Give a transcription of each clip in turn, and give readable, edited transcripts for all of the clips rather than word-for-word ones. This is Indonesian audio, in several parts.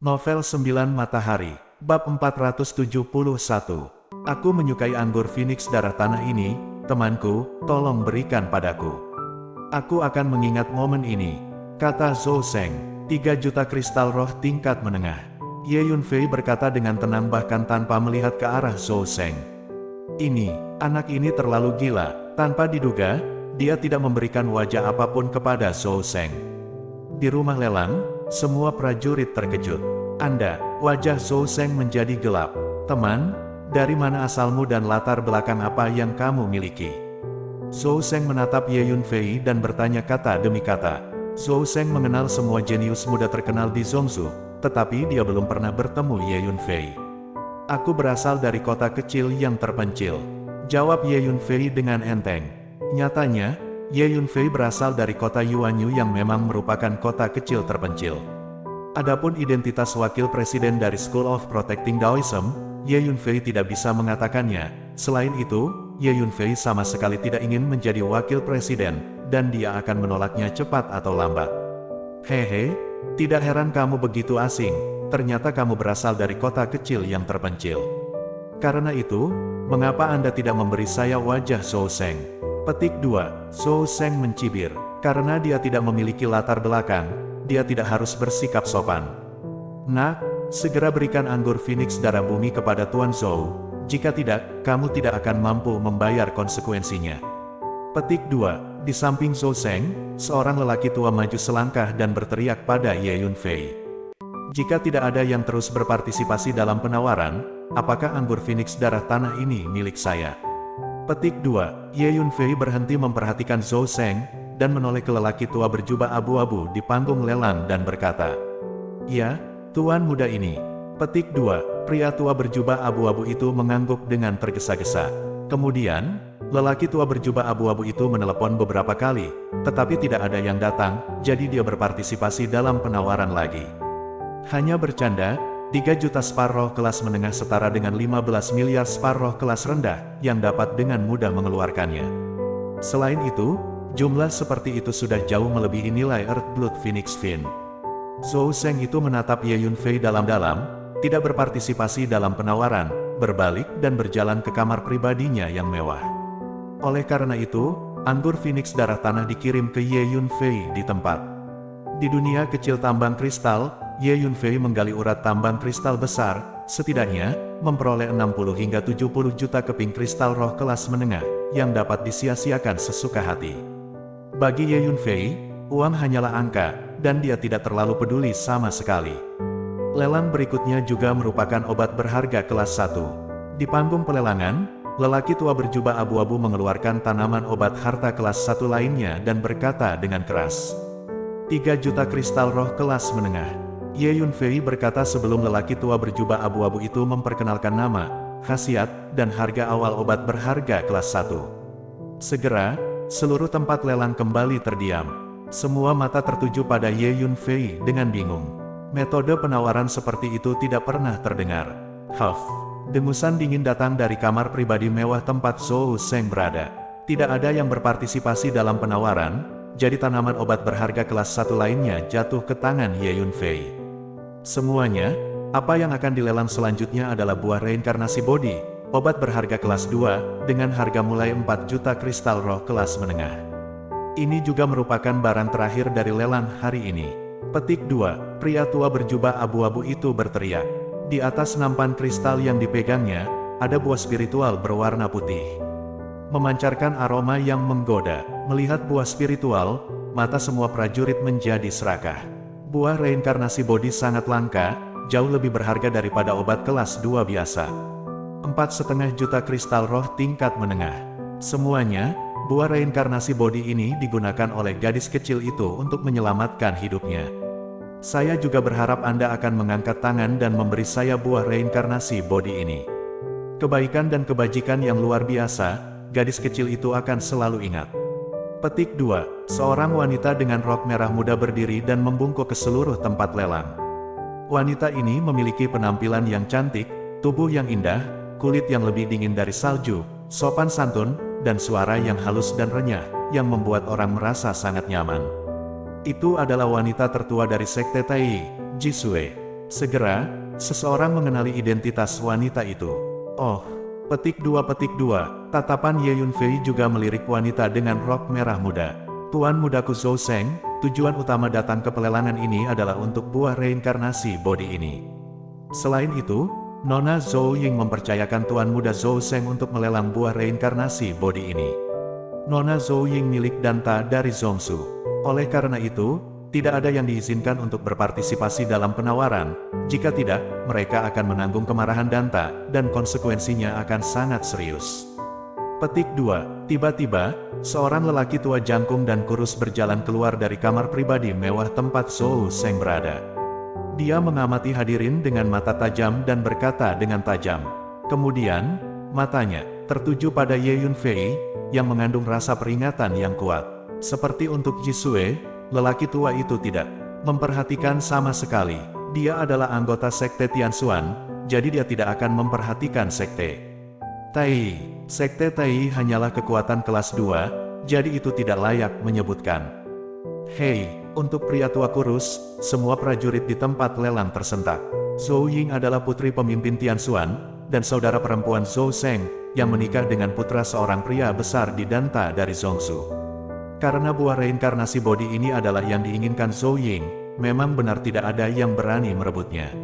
Novel 9 Matahari, Bab 471. Aku menyukai anggur Phoenix darah tanah ini, temanku, tolong berikan padaku. Aku akan mengingat momen ini, kata Zhou Sheng. 3 juta kristal roh tingkat menengah. Ye Yunfei berkata dengan tenang bahkan tanpa melihat ke arah Zhou Sheng. Anak ini terlalu gila. Tanpa diduga, dia tidak memberikan wajah apapun kepada Zhou Sheng. Di rumah lelang, semua prajurit terkejut. Wajah Zhou Sheng menjadi gelap. Teman, dari mana asalmu dan latar belakang apa yang kamu miliki? Zhou Sheng menatap Ye Yunfei dan bertanya kata demi kata. Zhou Sheng mengenal semua jenius muda terkenal di Zhongzhou, tetapi dia belum pernah bertemu Ye Yunfei. Aku berasal dari kota kecil yang terpencil, jawab Ye Yunfei dengan enteng. Nyatanya, Ye Yunfei berasal dari kota Yuanyu yang memang merupakan kota kecil terpencil. Adapun identitas wakil presiden dari School of Protecting Daoism, Ye Yunfei tidak bisa mengatakannya. Selain itu, Ye Yunfei sama sekali tidak ingin menjadi wakil presiden, dan dia akan menolaknya cepat atau lambat. Hehe, tidak heran kamu begitu asing, ternyata kamu berasal dari kota kecil yang terpencil. Karena itu, mengapa Anda tidak memberi saya wajah Zhou Sheng? Petik 2. Zhou Sheng mencibir, karena dia tidak memiliki latar belakang, dia tidak harus bersikap sopan. Nak, segera berikan anggur Phoenix darah bumi kepada Tuan Zhou, jika tidak, kamu tidak akan mampu membayar konsekuensinya. Petik 2. Di samping Zhou Sheng, seorang lelaki tua maju selangkah dan berteriak pada Ye Yunfei. Jika tidak ada yang terus berpartisipasi dalam penawaran, apakah anggur Phoenix darah tanah ini milik saya? Petik 2. Ye Yunfei berhenti memperhatikan Zhou Sheng, dan menoleh ke lelaki tua berjubah abu-abu di panggung lelang dan berkata, "Ya, tuan muda ini." Petik 2. Pria tua berjubah abu-abu itu mengangguk dengan tergesa-gesa. Kemudian, lelaki tua berjubah abu-abu itu menelepon beberapa kali, tetapi tidak ada yang datang, jadi dia berpartisipasi dalam penawaran lagi. Hanya bercanda, 3 juta sparrow kelas menengah setara dengan 15 miliar sparrow kelas rendah, yang dapat dengan mudah mengeluarkannya. Selain itu, jumlah seperti itu sudah jauh melebihi nilai Earthblood Phoenix Fin. Zhou Sheng itu menatap Ye Yunfei dalam-dalam, tidak berpartisipasi dalam penawaran, berbalik dan berjalan ke kamar pribadinya yang mewah. Oleh karena itu, anggur Phoenix darah tanah dikirim ke Ye Yunfei di tempat. Di dunia kecil tambang kristal, Ye Yunfei menggali urat tambang kristal besar, setidaknya, memperoleh 60 hingga 70 juta keping kristal roh kelas menengah, yang dapat disia-siakan sesuka hati. Bagi Ye Yunfei, uang hanyalah angka, dan dia tidak terlalu peduli sama sekali. Lelang berikutnya juga merupakan obat berharga kelas 1. Di panggung pelelangan, lelaki tua berjubah abu-abu mengeluarkan tanaman obat harta kelas 1 lainnya dan berkata dengan keras, 3 juta kristal roh kelas menengah. Ye Yunfei berkata sebelum lelaki tua berjubah abu-abu itu memperkenalkan nama, khasiat, dan harga awal obat berharga kelas 1. Segera, seluruh tempat lelang kembali terdiam. Semua mata tertuju pada Ye Yunfei dengan bingung. Metode penawaran seperti itu tidak pernah terdengar. Huff. Dengusan dingin datang dari kamar pribadi mewah tempat Zhou Sheng berada. Tidak ada yang berpartisipasi dalam penawaran, jadi tanaman obat berharga kelas 1 lainnya jatuh ke tangan Ye Yunfei. Semuanya, apa yang akan dilelang selanjutnya adalah buah reinkarnasi bodi, obat berharga kelas 2, dengan harga mulai 4 juta kristal roh kelas menengah. Ini juga merupakan barang terakhir dari lelang hari ini. Petik 2. Pria tua berjubah abu-abu itu berteriak. Di atas nampan kristal yang dipegangnya, ada buah spiritual berwarna putih. Memancarkan aroma yang menggoda. Melihat buah spiritual, mata semua prajurit menjadi serakah. Buah reinkarnasi bodi sangat langka, jauh lebih berharga daripada obat kelas 2 biasa. 4,5 juta kristal roh tingkat menengah. Semuanya, buah reinkarnasi bodi ini digunakan oleh gadis kecil itu untuk menyelamatkan hidupnya. Saya juga berharap Anda akan mengangkat tangan dan memberi saya buah reinkarnasi bodi ini. Kebaikan dan kebajikan yang luar biasa, gadis kecil itu akan selalu ingat. Petik 2. Seorang wanita dengan rok merah muda berdiri dan membungkuk ke seluruh tempat lelang. Wanita ini memiliki penampilan yang cantik, tubuh yang indah, kulit yang lebih dingin dari salju, sopan santun, dan suara yang halus dan renyah, yang membuat orang merasa sangat nyaman. Itu adalah wanita tertua dari Sekte Tai, Jisue. Segera, seseorang mengenali identitas wanita itu. Oh, petik 2. Tatapan Ye Yunfei juga melirik wanita dengan rok merah muda. Tuan mudaku Zhou Seng, tujuan utama datang ke pelelangan ini adalah untuk buah reinkarnasi bodi ini. Selain itu, Nona Zhou Ying mempercayakan Tuan Muda Zhou Seng untuk melelang buah reinkarnasi bodi ini. Nona Zhou Ying milik Danta dari Zhongsu. Oleh karena itu, tidak ada yang diizinkan untuk berpartisipasi dalam penawaran. Jika tidak, mereka akan menanggung kemarahan Danta, dan konsekuensinya akan sangat serius. Petik 2. Tiba-tiba, seorang lelaki tua jangkung dan kurus berjalan keluar dari kamar pribadi mewah tempat Zhou Seng berada. Dia mengamati hadirin dengan mata tajam dan berkata dengan tajam. Kemudian, matanya tertuju pada Ye Yunfei, yang mengandung rasa peringatan yang kuat. Seperti untuk Jisue, lelaki tua itu tidak memperhatikan sama sekali. Dia adalah anggota sekte Tianxuan, jadi dia tidak akan memperhatikan sekte Tai. Sekte Tai hanyalah kekuatan kelas 2, jadi itu tidak layak menyebutkan. Hei, untuk pria tua kurus, semua prajurit di tempat lelang tersentak. Zhou Ying adalah putri pemimpin Tianxuan, dan saudara perempuan Zhou Seng, yang menikah dengan putra seorang pria besar di Danta dari Zhongsu. Karena buah reinkarnasi bodi ini adalah yang diinginkan Zhou Ying, memang benar tidak ada yang berani merebutnya.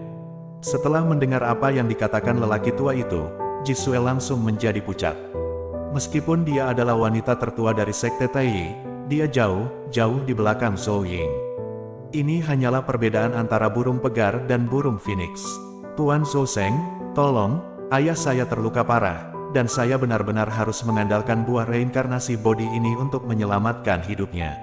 Setelah mendengar apa yang dikatakan lelaki tua itu, Jisue langsung menjadi pucat. Meskipun dia adalah wanita tertua dari sekte Tai, dia jauh di belakang Zhou Ying. Ini hanyalah perbedaan antara burung pegar dan burung phoenix. Tuan Zhou Seng, tolong, ayah saya terluka parah, dan saya benar-benar harus mengandalkan buah reinkarnasi bodi ini untuk menyelamatkan hidupnya.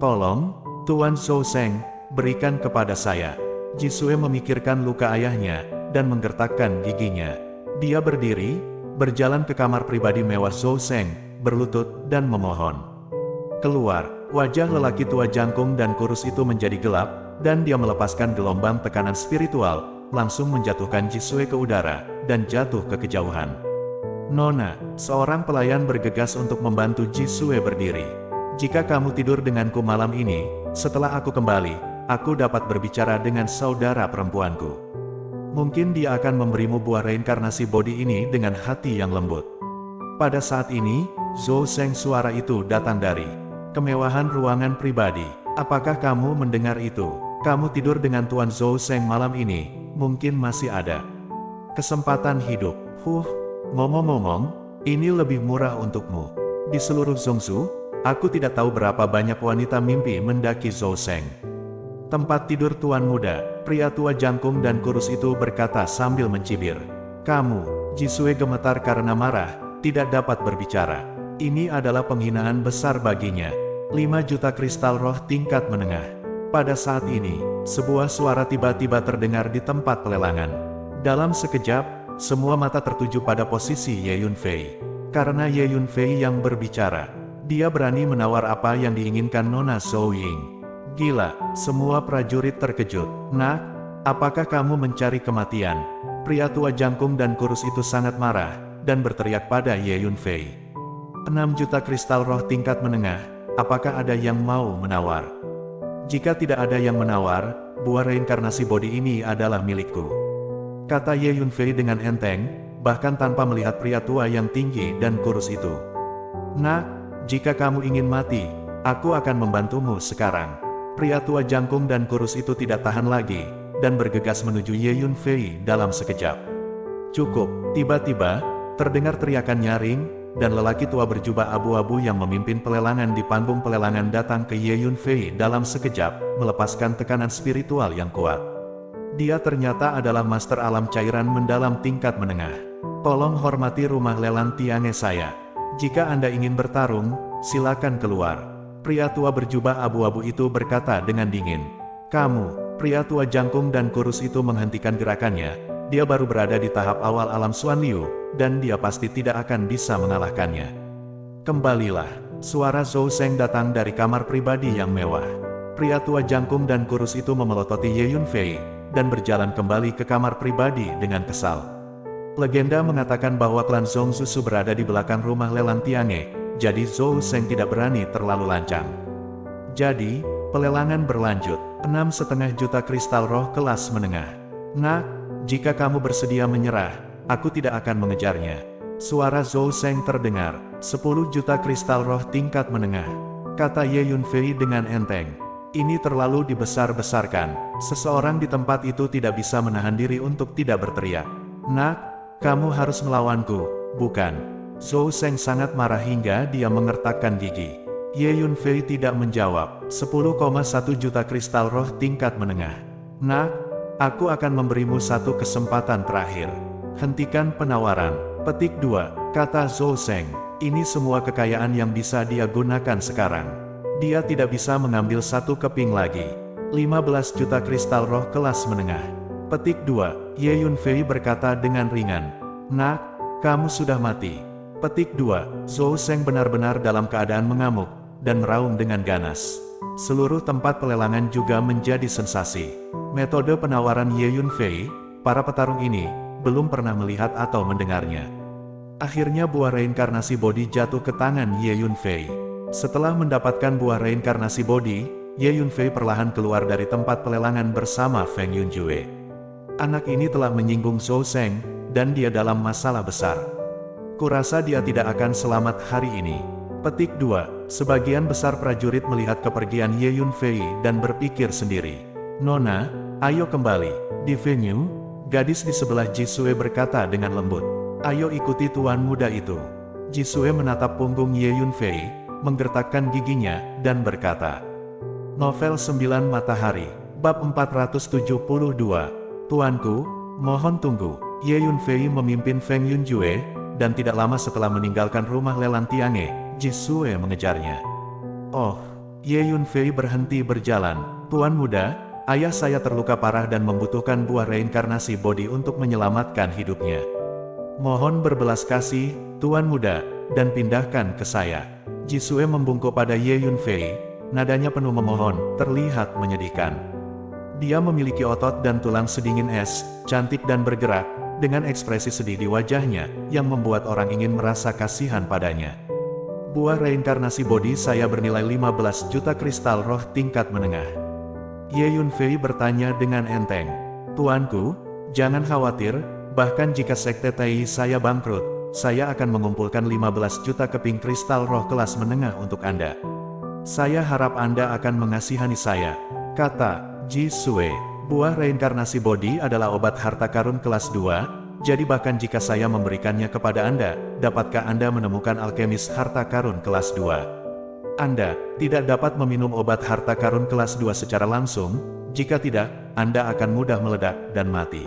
Tolong, Tuan Zhou Seng, berikan kepada saya. Jisue memikirkan luka ayahnya, dan menggertakkan giginya. Dia berdiri, berjalan ke kamar pribadi mewah Zhou Seng, berlutut, dan memohon. Keluar, wajah lelaki tua jangkung dan kurus itu menjadi gelap, dan dia melepaskan gelombang tekanan spiritual, langsung menjatuhkan Jisue ke udara, dan jatuh ke kejauhan. Nona, seorang pelayan bergegas untuk membantu Jisue berdiri. Jika kamu tidur denganku malam ini, setelah aku kembali, aku dapat berbicara dengan saudara perempuanku. Mungkin dia akan memberimu buah reinkarnasi bodi ini dengan hati yang lembut. Pada saat ini, Zhou Seng suara itu datang dari kemewahan ruangan pribadi. Apakah kamu mendengar itu? Kamu tidur dengan Tuan Zhou Seng malam ini, mungkin masih ada kesempatan hidup. Ngomong-ngomong, ini lebih murah untukmu. Di seluruh Zhongsu, aku tidak tahu berapa banyak wanita mimpi mendaki Zhou Seng. Tempat tidur Tuan Muda, pria tua jangkung dan kurus itu berkata sambil mencibir. Kamu, Jisue gemetar karena marah, tidak dapat berbicara. Ini adalah penghinaan besar baginya. 5 juta kristal roh tingkat menengah. Pada saat ini, sebuah suara tiba-tiba terdengar di tempat pelelangan. Dalam sekejap, semua mata tertuju pada posisi Ye Yunfei. Karena Ye Yunfei yang berbicara, dia berani menawar apa yang diinginkan Nona Zhou Ying. Gila, semua prajurit terkejut. Nak, apakah kamu mencari kematian? Pria tua jangkung dan kurus itu sangat marah, dan berteriak pada Ye Yunfei. 6 juta kristal roh tingkat menengah, apakah ada yang mau menawar? Jika tidak ada yang menawar, buah reinkarnasi bodi ini adalah milikku. Kata Ye Yunfei dengan enteng, bahkan tanpa melihat pria tua yang tinggi dan kurus itu. Nak, jika kamu ingin mati, aku akan membantumu sekarang. Pria tua jangkung dan kurus itu tidak tahan lagi, dan bergegas menuju Ye Yunfei dalam sekejap. Cukup, tiba-tiba, terdengar teriakan nyaring, dan lelaki tua berjubah abu-abu yang memimpin pelelangan di panggung pelelangan datang ke Ye Yunfei dalam sekejap, melepaskan tekanan spiritual yang kuat. Dia ternyata adalah master alam cairan mendalam tingkat menengah. Tolong hormati rumah lelang Tiange saya. Jika Anda ingin bertarung, silakan keluar. Pria tua berjubah abu-abu itu berkata dengan dingin. Kamu, pria tua jangkung dan kurus itu menghentikan gerakannya. Dia baru berada di tahap awal alam Xuan Liu, dan dia pasti tidak akan bisa mengalahkannya. Kembalilah, suara Zhou Seng datang dari kamar pribadi yang mewah. Pria tua jangkung dan kurus itu memelototi Ye Yunfei, dan berjalan kembali ke kamar pribadi dengan kesal. Legenda mengatakan bahwa klan Zhongsu berada di belakang rumah lelang Tiange. Jadi Zhou Seng tidak berani terlalu lancang. Jadi, pelelangan berlanjut. 6,5 juta kristal roh kelas menengah. Nak, jika kamu bersedia menyerah, aku tidak akan mengejarnya. Suara Zhou Seng terdengar, 10 juta kristal roh tingkat menengah. Kata Ye Yunfei dengan enteng. Ini terlalu dibesar-besarkan, seseorang di tempat itu tidak bisa menahan diri untuk tidak berteriak. Nak, kamu harus melawanku, bukan? Zhou Seng sangat marah hingga dia mengertakkan gigi. Ye Yunfei tidak menjawab, 10,1 juta kristal roh tingkat menengah. Nak, aku akan memberimu satu kesempatan terakhir. Hentikan penawaran. Petik 2, kata Zhou Seng. Ini semua kekayaan yang bisa dia gunakan sekarang. Dia tidak bisa mengambil satu keping lagi. 15 juta kristal roh kelas menengah. Petik 2, Ye Yunfei berkata dengan ringan. Nak, kamu sudah mati. Petik 2, Zhou Seng benar-benar dalam keadaan mengamuk, dan meraung dengan ganas. Seluruh tempat pelelangan juga menjadi sensasi. Metode penawaran Ye Yunfei, para petarung ini, belum pernah melihat atau mendengarnya. Akhirnya buah reinkarnasi bodi jatuh ke tangan Ye Yunfei. Setelah mendapatkan buah reinkarnasi bodi, Ye Yunfei perlahan keluar dari tempat pelelangan bersama Feng Yunjue. Anak ini telah menyinggung Zhou Seng, dan dia dalam masalah besar. Kurasa dia tidak akan selamat hari ini. Petik 2, sebagian besar prajurit melihat kepergian Ye Yunfei dan berpikir sendiri. Nona, ayo kembali. Di venue, gadis di sebelah Jisue berkata dengan lembut. Ayo ikuti tuan muda itu. Jisue menatap punggung Ye Yunfei, menggertakkan giginya, dan berkata. Novel 9 Matahari, Bab 472. Tuanku, mohon tunggu. Ye Yunfei memimpin Feng Yunjue, dan tidak lama setelah meninggalkan rumah Lelan Tiange, Jisue mengejarnya. Oh, Ye Yunfei berhenti berjalan. Tuan muda, ayah saya terluka parah dan membutuhkan buah reinkarnasi bodi untuk menyelamatkan hidupnya. Mohon berbelas kasih, tuan muda, dan pindahkan ke saya. Jisue membungkuk pada Ye Yunfei, nadanya penuh memohon, terlihat menyedihkan. Dia memiliki otot dan tulang sedingin es, cantik dan bergerak, dengan ekspresi sedih di wajahnya, yang membuat orang ingin merasa kasihan padanya. Buah reinkarnasi bodi saya bernilai 15 juta kristal roh tingkat menengah. Ye Yunfei bertanya dengan enteng. Tuanku, jangan khawatir, bahkan jika sekte Tai saya bangkrut, saya akan mengumpulkan 15 juta keping kristal roh kelas menengah untuk Anda. Saya harap Anda akan mengasihani saya, kata Jisue. Buah reinkarnasi bodi adalah obat harta karun kelas 2, jadi bahkan jika saya memberikannya kepada Anda, dapatkah Anda menemukan alkemis harta karun kelas 2? Anda tidak dapat meminum obat harta karun kelas 2 secara langsung, jika tidak, Anda akan mudah meledak dan mati.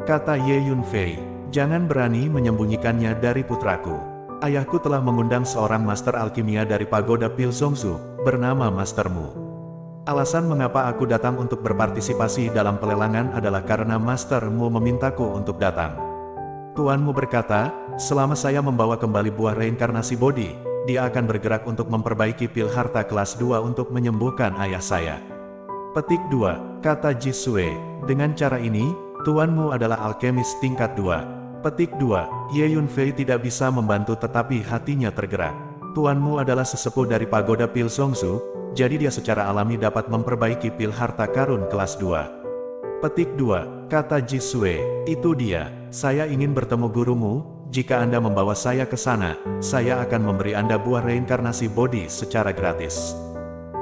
Kata Ye Yunfei, jangan berani menyembunyikannya dari putraku. Ayahku telah mengundang seorang master alkimia dari pagoda Pilzongzu, bernama mastermu. Alasan mengapa aku datang untuk berpartisipasi dalam pelelangan adalah karena mastermu memintaku untuk datang. Tuanmu berkata, selama saya membawa kembali buah reinkarnasi bodi, dia akan bergerak untuk memperbaiki pil harta kelas 2 untuk menyembuhkan ayah saya. Petik 2, kata Jisue, dengan cara ini, tuanmu adalah alkemis tingkat 2. Petik 2, Ye Yunfei tidak bisa membantu tetapi hatinya tergerak. Tuanmu adalah sesepuh dari pagoda Pilzongzu, jadi dia secara alami dapat memperbaiki pil harta karun kelas 2. Petik 2, kata Jisue, itu dia, saya ingin bertemu gurumu, jika Anda membawa saya ke sana, saya akan memberi Anda buah reinkarnasi bodi secara gratis.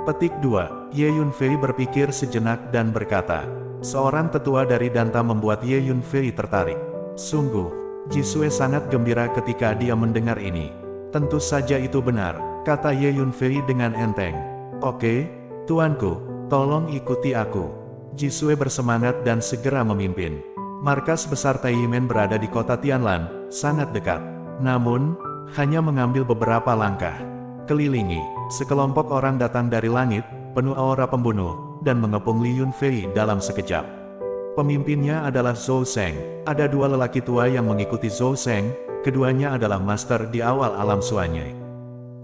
Petik 2, Ye Yunfei berpikir sejenak dan berkata, seorang tetua dari Danta membuat Ye Yunfei tertarik. Sungguh, Jisue sangat gembira ketika dia mendengar ini. Tentu saja itu benar, kata Ye Yunfei dengan enteng. Oke, tuanku, tolong ikuti aku. Jisue bersemangat dan segera memimpin. Markas besar Taiyimen berada di kota Tianlan, sangat dekat. Namun, hanya mengambil beberapa langkah. Kelilingi, sekelompok orang datang dari langit, penuh aura pembunuh, dan mengepung Li Yunfei dalam sekejap. Pemimpinnya adalah Zhou Seng. Ada dua lelaki tua yang mengikuti Zhou Seng, keduanya adalah master di awal alam Suanyai.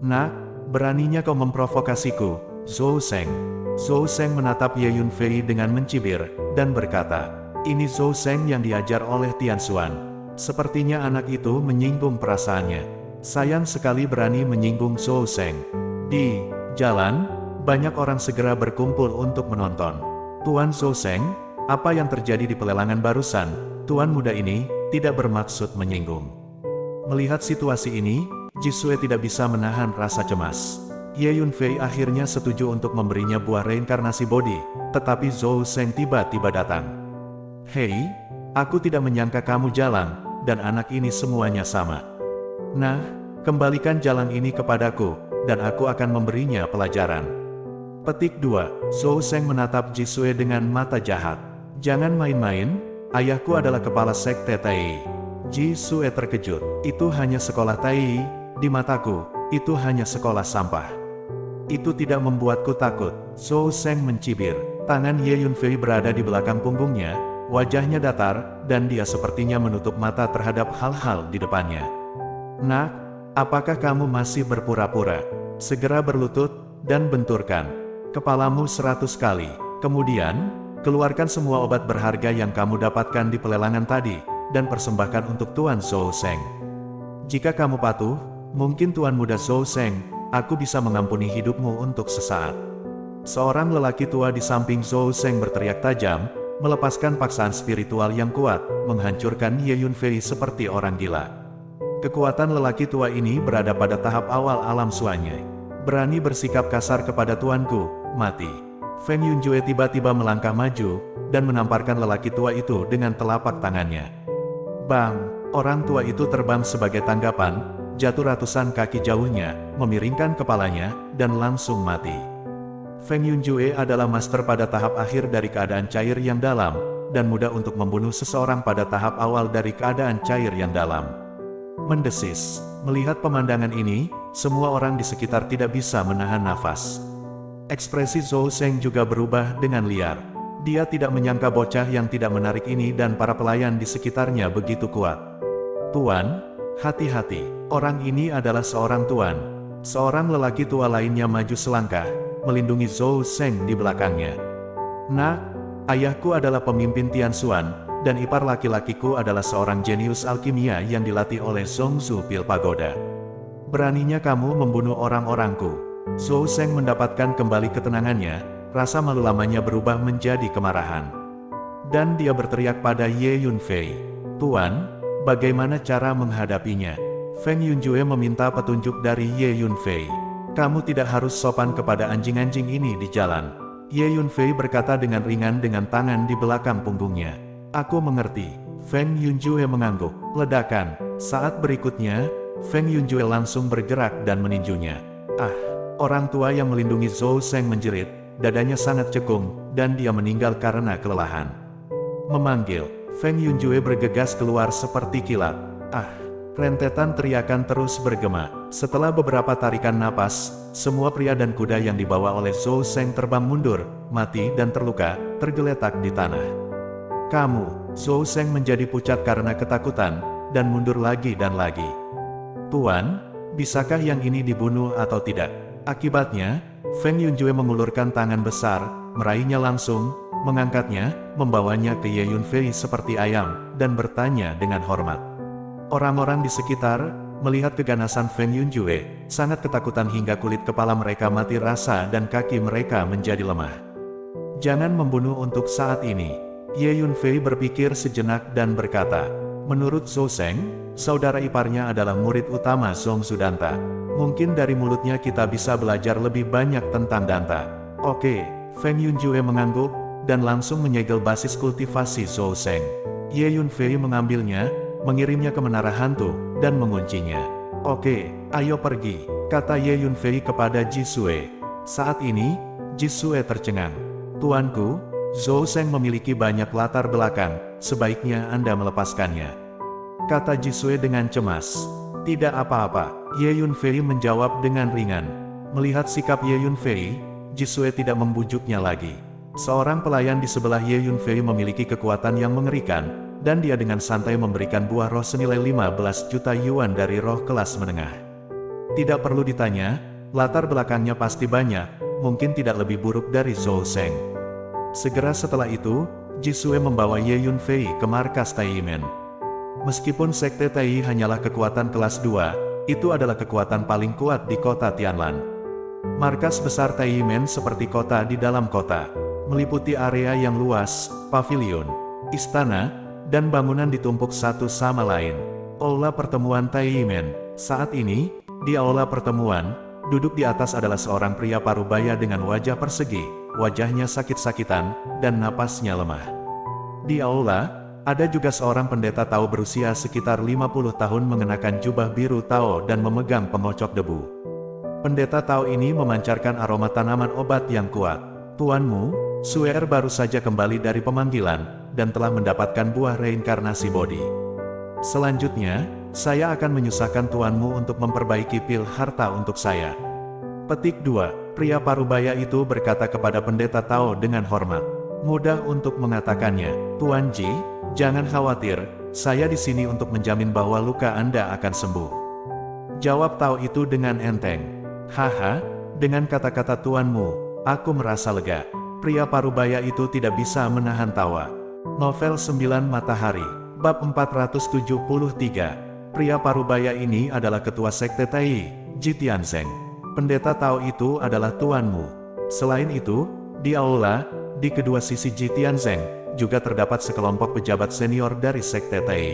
Nak, beraninya kau memprovokasiku, Zhou Seng. Zhou Seng menatap Ye Yunfei dengan mencibir, dan berkata, ini Zhou Seng yang diajar oleh Tian Xuan. Sepertinya anak itu menyinggung perasaannya. Sayang sekali berani menyinggung Zhou Seng. Di jalan, banyak orang segera berkumpul untuk menonton. Tuan Zhou Seng, Apa yang terjadi di pelelangan barusan, tuan muda ini tidak bermaksud menyinggung. Melihat situasi ini, Jisue tidak bisa menahan rasa cemas. Ye Yunfei akhirnya setuju untuk memberinya buah reinkarnasi bodi, tetapi Zhou Seng tiba-tiba datang. Hei, aku tidak menyangka kamu jalan, dan anak ini semuanya sama. Nah, kembalikan jalan ini kepadaku, dan aku akan memberinya pelajaran. Petik 2. Zhou Seng menatap Jisue dengan mata jahat. Jangan main-main, ayahku adalah kepala sekte Tai. Jisue terkejut. Itu hanya sekolah Tai, di mataku, itu hanya sekolah sampah. Itu tidak membuatku takut. Zhou Seng mencibir. Tangan Ye Yunfei berada di belakang punggungnya, wajahnya datar, dan dia sepertinya menutup mata terhadap hal-hal di depannya. Nak, apakah kamu masih berpura-pura? Segera berlutut, dan benturkan kepalamu 100 kali. Kemudian, keluarkan semua obat berharga yang kamu dapatkan di pelelangan tadi, dan persembahkan untuk Tuan Zhou Seng. Jika kamu patuh, mungkin Tuan Muda Zhou Seng, aku bisa mengampuni hidupmu untuk sesaat. Seorang lelaki tua di samping Zhou Seng berteriak tajam, melepaskan paksaan spiritual yang kuat, menghancurkan Ye Yunfei seperti orang gila. Kekuatan lelaki tua ini berada pada tahap awal alam suanya. Berani bersikap kasar kepada tuanku, mati. Feng Yunjue tiba-tiba melangkah maju, dan menamparkan lelaki tua itu dengan telapak tangannya. Bang! Orang tua itu terbang sebagai tanggapan, jatuh ratusan kaki jauhnya, memiringkan kepalanya, dan langsung mati. Feng Yunjue adalah master pada tahap akhir dari keadaan cair yang dalam, dan mudah untuk membunuh seseorang pada tahap awal dari keadaan cair yang dalam. Mendesis. Melihat pemandangan ini, semua orang di sekitar tidak bisa menahan nafas. Ekspresi Zhou Seng juga berubah dengan liar. Dia tidak menyangka bocah yang tidak menarik ini dan para pelayan di sekitarnya begitu kuat. Tuan, hati-hati. Orang ini adalah seorang tuan. Seorang lelaki tua lainnya maju selangkah, melindungi Zhou Seng di belakangnya. Nak, ayahku adalah pemimpin Tianxuan, dan ipar laki-lakiku adalah seorang jenius alkimia yang dilatih oleh Zhongzhu Pil Pagoda. Beraninya kamu membunuh orang-orangku. Zhou Seng mendapatkan kembali ketenangannya, rasa malu lamanya berubah menjadi kemarahan. Dan dia berteriak pada Ye Yunfei. Tuan, bagaimana cara menghadapinya? Feng Yunjue meminta petunjuk dari Ye Yunfei. Kamu tidak harus sopan kepada anjing-anjing ini di jalan. Ye Yunfei berkata dengan ringan dengan tangan di belakang punggungnya. Aku mengerti. Feng Yunjue mengangguk. Ledakan. Saat berikutnya, Feng Yunjue langsung bergerak dan meninjunya. Ah! Orang tua yang melindungi Zhou Seng menjerit, dadanya sangat cekung, dan dia meninggal karena kelelahan. Memanggil. Feng Yunjue bergegas keluar seperti kilat. Ah! Rentetan teriakan terus bergema. Setelah beberapa tarikan napas, semua pria dan kuda yang dibawa oleh Zhou Seng terbang mundur, mati dan terluka, tergeletak di tanah. Kamu, Zhou Seng menjadi pucat karena ketakutan, dan mundur lagi dan lagi. Tuan, bisakah yang ini dibunuh atau tidak? Akibatnya, Feng Yunjue mengulurkan tangan besar, meraihnya langsung, mengangkatnya, membawanya ke Ye Yunfei seperti ayam, dan bertanya dengan hormat. Orang-orang di sekitar, melihat keganasan Feng Yunjue, sangat ketakutan hingga kulit kepala mereka mati rasa dan kaki mereka menjadi lemah. Jangan membunuh untuk saat ini. Ye Yunfei berpikir sejenak dan berkata, menurut Zhou Seng, saudara iparnya adalah murid utama Zhongzhu Danta. Mungkin dari mulutnya kita bisa belajar lebih banyak tentang Danta. Oke, Feng Yunjue mengangguk, dan langsung menyegel basis kultivasi Zhou Seng. Ye Yunfei mengambilnya, mengirimnya ke menara hantu, dan menguncinya. Oke, ayo pergi, kata Ye Yunfei kepada Jisue. Saat ini, Jisue tercengang. Tuanku, Zhou Seng memiliki banyak latar belakang, sebaiknya Anda melepaskannya, kata Jisue dengan cemas. Tidak apa-apa, Ye Yunfei menjawab dengan ringan. Melihat sikap Ye Yunfei, Jisue tidak membujuknya lagi. Seorang pelayan di sebelah Ye Yunfei memiliki kekuatan yang mengerikan, dan dia dengan santai memberikan buah roh senilai 15 juta yuan dari roh kelas menengah. Tidak perlu ditanya, latar belakangnya pasti banyak, mungkin tidak lebih buruk dari Zhou Seng. Segera setelah itu, Jisue membawa Ye Yunfei ke markas Taiyimen. Meskipun sekte Tai hanyalah kekuatan kelas 2, itu adalah kekuatan paling kuat di kota Tianlan. Markas besar Taiyimen seperti kota di dalam kota. meliputi area yang luas, pavilion, istana, dan bangunan ditumpuk satu sama lain. Aula pertemuan Taiyimen. Saat ini, di aula pertemuan, duduk di atas adalah seorang pria parubaya dengan wajah persegi, wajahnya sakit-sakitan, dan napasnya lemah. Di aula, ada juga seorang pendeta Tao berusia sekitar 50 tahun mengenakan jubah biru Tao dan memegang pengocok debu. Pendeta Tao ini memancarkan aroma tanaman obat yang kuat. Tuanmu, Suer baru saja kembali dari pemanggilan, dan telah mendapatkan buah reinkarnasi bodi. Selanjutnya, saya akan menyusahkan tuanmu untuk memperbaiki pil harta untuk saya. Petik 2. Pria parubaya itu berkata kepada pendeta Tao dengan hormat. Mudah untuk mengatakannya, Tuan Ji, jangan khawatir, saya di sini untuk menjamin bahwa luka Anda akan sembuh. Jawab Tao itu dengan enteng. Haha, dengan kata-kata tuanmu, aku merasa lega. Pria parubaya itu tidak bisa menahan tawa. Novel 9 Matahari, bab 473. Pria parubaya ini adalah ketua sekte Tai, Ji Tianzeng. Pendeta Tao itu adalah tuanmu. Selain itu, di aula, di kedua sisi Ji Tianzeng, juga terdapat sekelompok pejabat senior dari sekte Tai.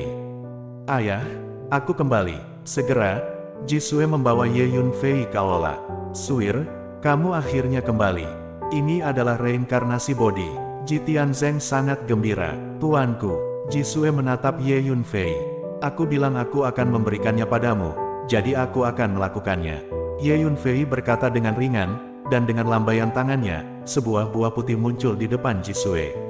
Ayah, aku kembali. Segera, Ji Sue membawa Ye Yunfei ke aula. Suir, kamu akhirnya kembali. Ini adalah reinkarnasi bodi. Ji Tianzeng sangat gembira. Tuanku, Ji Sue menatap Ye Yunfei. Aku bilang aku akan memberikannya padamu, jadi aku akan melakukannya. Ye Yunfei berkata dengan ringan, dan dengan lambaian tangannya, sebuah buah putih muncul di depan Ji Sue.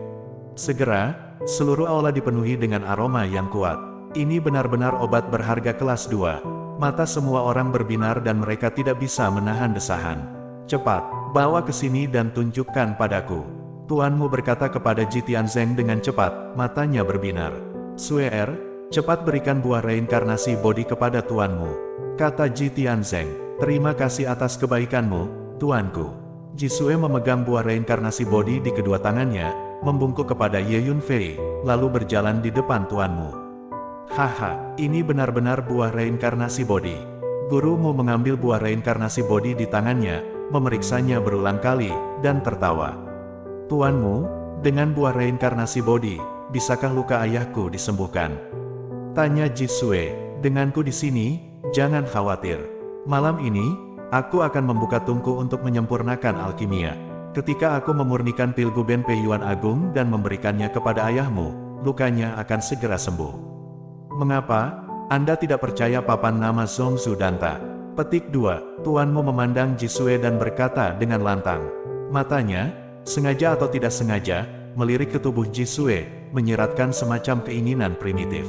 Segera, seluruh aula dipenuhi dengan aroma yang kuat. Ini benar-benar obat berharga kelas 2. Mata semua orang berbinar dan mereka tidak bisa menahan desahan. Cepat, bawa ke sini dan tunjukkan padaku. Tuanmu berkata kepada Ji Tianzeng dengan cepat, matanya berbinar. Suer, cepat berikan buah reinkarnasi bodi kepada tuanmu. Kata Ji Tianzeng, terima kasih atas kebaikanmu, tuanku. Ji Sue memegang buah reinkarnasi bodi di kedua tangannya, membungkuk kepada Ye Yunfei, lalu berjalan di depan tuanmu. Haha, ini benar-benar buah reinkarnasi bodi. Gurumu mengambil buah reinkarnasi bodi di tangannya, memeriksanya berulang kali, dan tertawa. Tuanmu, dengan buah reinkarnasi bodi, bisakah luka ayahku disembuhkan? Tanya Ji Sue, denganku di sini, jangan khawatir. Malam ini, aku akan membuka tungku untuk menyempurnakan alkimia. Ketika aku memurnikan pil Guben Peiyuan Agung dan memberikannya kepada ayahmu, lukanya akan segera sembuh. Mengapa Anda tidak percaya papan nama Zongzu Danta? Petik 2. Tuanmu memandang Ji Sue dan berkata dengan lantang. Matanya, sengaja atau tidak sengaja, melirik ke tubuh Ji Sue, menyiratkan semacam keinginan primitif.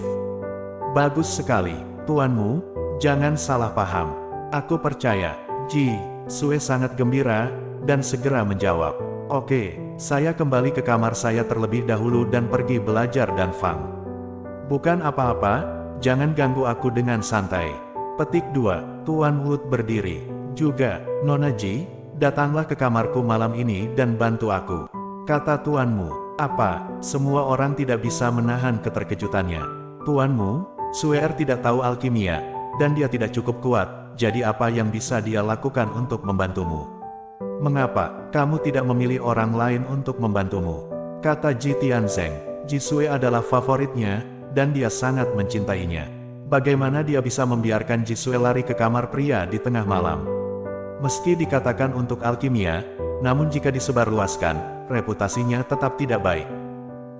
Bagus sekali, tuanmu, jangan salah paham. Aku percaya. Ji Sue sangat gembira, dan segera menjawab. Oke, saya kembali ke kamar saya terlebih dahulu dan pergi belajar dan Fang. Bukan apa-apa, jangan ganggu aku dengan santai. Petik 2. Tuan Wood berdiri. Juga, Nona Ji, datanglah ke kamarku malam ini dan bantu aku. Kata tuanmu. Apa? Semua orang tidak bisa menahan keterkejutannya. Tuanmu, Suer tidak tahu alkimia, dan dia tidak cukup kuat, jadi apa yang bisa dia lakukan untuk membantumu? Mengapa kamu tidak memilih orang lain untuk membantumu? Kata Ji Tianzeng. Ji Sue adalah favoritnya, dan dia sangat mencintainya. Bagaimana dia bisa membiarkan Ji Sue lari ke kamar pria di tengah malam? Meski dikatakan untuk alkimia, namun jika disebarluaskan, reputasinya tetap tidak baik.